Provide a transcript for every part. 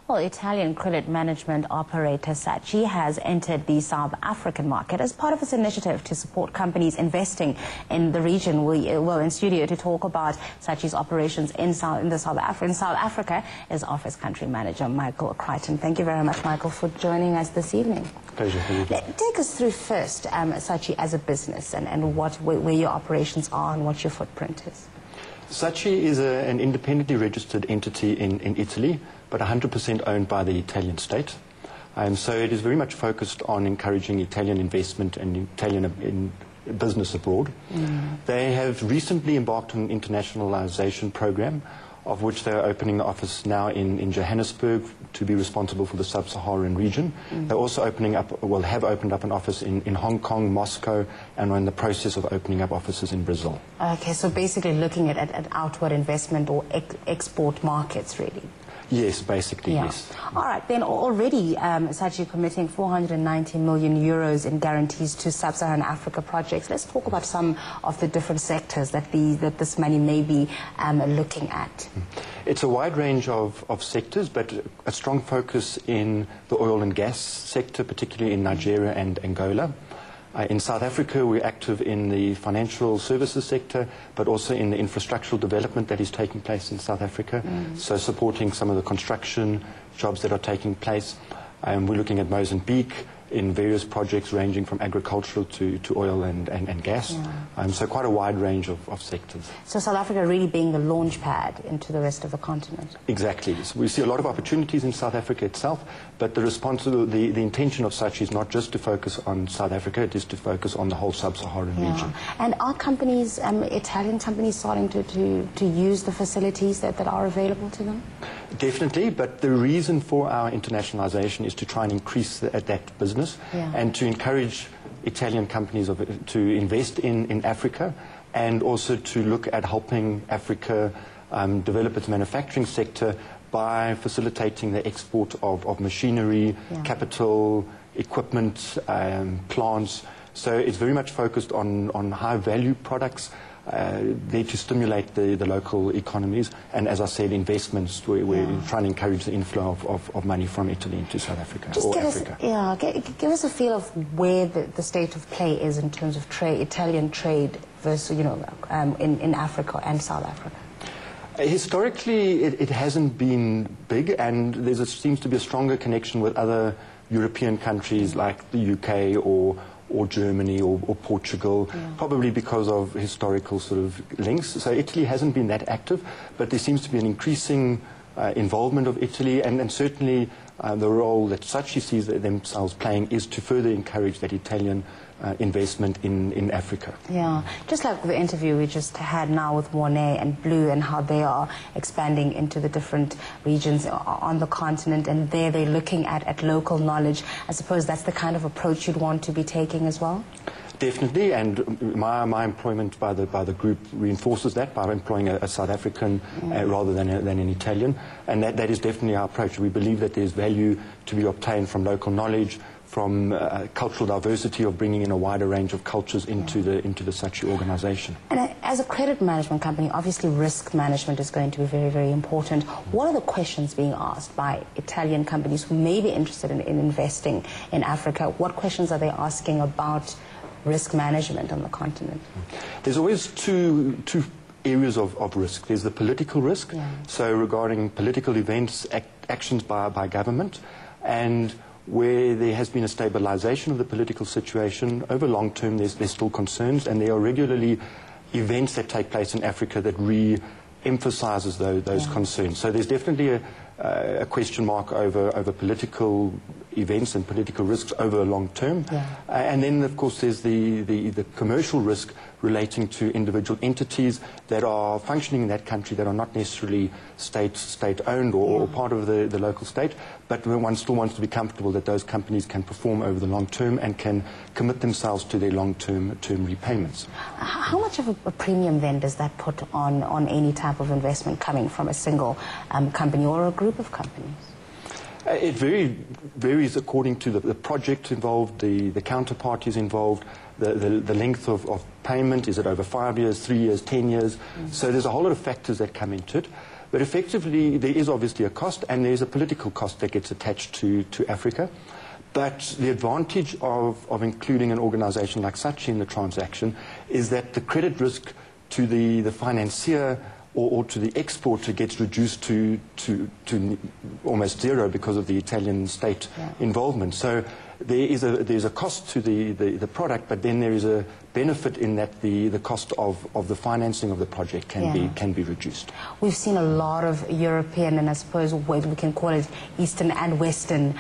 Well, Italian credit management operator SACE has entered the South African market as part of its initiative to support companies investing in the region. We're in studio to talk about SACE's operations in South Africa is Office Country Manager Michael Creighton. Thank you very much, Michael, for joining us this evening. Pleasure. Take us through first SACE as a business and where your operations are and what your footprint is. SACE is an independently registered entity in Italy, but 100% owned by the Italian state. So it is very much focused on encouraging Italian investment and Italian business abroad. They have recently embarked on an internationalization program, of which they are opening the office now in Johannesburg to be responsible for the sub-Saharan region. They're also have opened up an office in Hong Kong, Moscow, and are in the process of opening up offices in Brazil. Okay, so basically looking at outward investment or export markets, really. Yes, basically, yes. All right, then already SACE committing 490 million euros in guarantees to sub-Saharan Africa projects. Let's talk about some of the different sectors that this money may be looking at. It's a wide range of sectors, but a strong focus in the oil and gas sector, particularly in Nigeria and Angola. In South Africa, we're active in the financial services sector, but also in the infrastructural development that is taking place in South Africa. So supporting some of the construction jobs that are taking place. We're looking at Mozambique in various projects ranging from agricultural to oil and gas. So quite a wide range of sectors. So South Africa really being the launch pad into the rest of the continent. Exactly. So we see a lot of opportunities in South Africa itself, but the intention of SACE is not just to focus on South Africa, it is to focus on the whole sub-Saharan region. And are companies, Italian companies, starting to use the facilities that are available to them? Definitely, but the reason for our internationalization is to try and increase that business and to encourage Italian companies to invest in Africa, and also to look at helping Africa develop its manufacturing sector by facilitating the export of machinery, capital, equipment, plants. So it's very much focused on high-value products there to stimulate the local economies, and as I said, investments. We're trying to encourage the inflow of money from Italy into South Africa give us a feel of where the state of play is in terms of Italian trade versus in Africa and South Africa. Historically, it hasn't been big, and there seems to be a stronger connection with other European countries like the UK or Germany or Portugal, probably because of historical sort of links. So Italy hasn't been that active, but there seems to be an increasing involvement of Italy, and certainly the role that SACE sees themselves playing is to further encourage that Italian investment in Africa. Yeah, just like the interview we just had now with Monet and Blue, and how they are expanding into the different regions on the continent, and they're looking at local knowledge. I suppose that's the kind of approach you'd want to be taking as well? Definitely, and my employment by the group reinforces that, by employing a South African rather than an Italian, and that is definitely our approach. We believe that there's value to be obtained from local knowledge, from cultural diversity, of bringing in a wider range of cultures into the SACE organization. And as a credit management company, obviously risk management is going to be very, very important. What are the questions being asked by Italian companies who may be interested in investing in Africa? What questions are they asking about risk management on the continent? There's always two areas of risk. There's the political risk, so regarding political events, actions by government, and where there has been a stabilization of the political situation over long term, there's still concerns, and there are regularly events that take place in Africa that re-emphasizes those concerns. So there's definitely a question mark over political events and political risks over a long term. And then, of course, there's the commercial risk relating to individual entities that are functioning in that country that are not necessarily state-owned or part of the local state, but one still wants to be comfortable that those companies can perform over the long term and can commit themselves to their long-term repayments. How much of a premium then does that put on any type of investment coming from a single company or a group of companies? It varies according to the project involved, the counterparties involved, the length of payment. Is it over 5 years, 3 years, 10 years? So there's a whole lot of factors that come into it. But effectively, there is obviously a cost, and there's a political cost that gets attached to Africa. But the advantage of including an organization like SACE in the transaction is that the credit risk to the financier or to the exporter gets reduced to almost zero because of the Italian state involvement. So there's a cost to the product, but then there is a benefit in that the cost of the financing of the project can be reduced. We've seen a lot of European, and I suppose we can call it Eastern and Western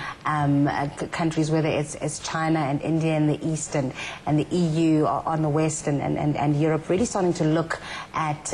countries, whether it's China and India in the East and the EU on the West and Europe, really starting to look at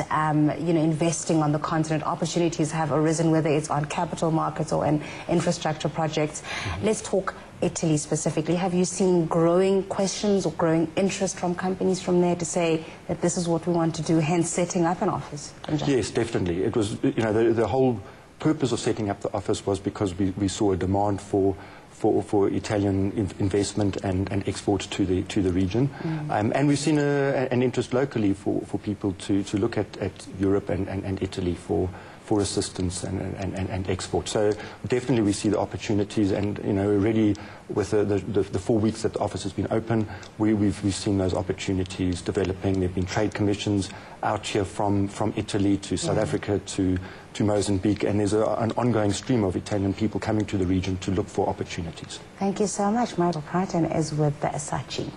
investing on the continent. Opportunities have arisen, whether it's on capital markets or in infrastructure projects. Let's talk Italy specifically. Have you seen growing questions or growing interest from companies from there to say that this is what we want to do, hence setting up an office? Yes, definitely. It was, the whole purpose of setting up the office was because we saw a demand for Italian investment and export to the region. And we've seen an interest locally for people to look at Europe and Italy for assistance and export. So definitely we see the opportunities, and already with the 4 weeks that the office has been open, we've seen those opportunities developing. There have been trade commissions out here from Italy to South Africa to Mozambique, and there's an ongoing stream of Italian people coming to the region to look for opportunities. Thank you so much. Michael Creighton is with the SACE.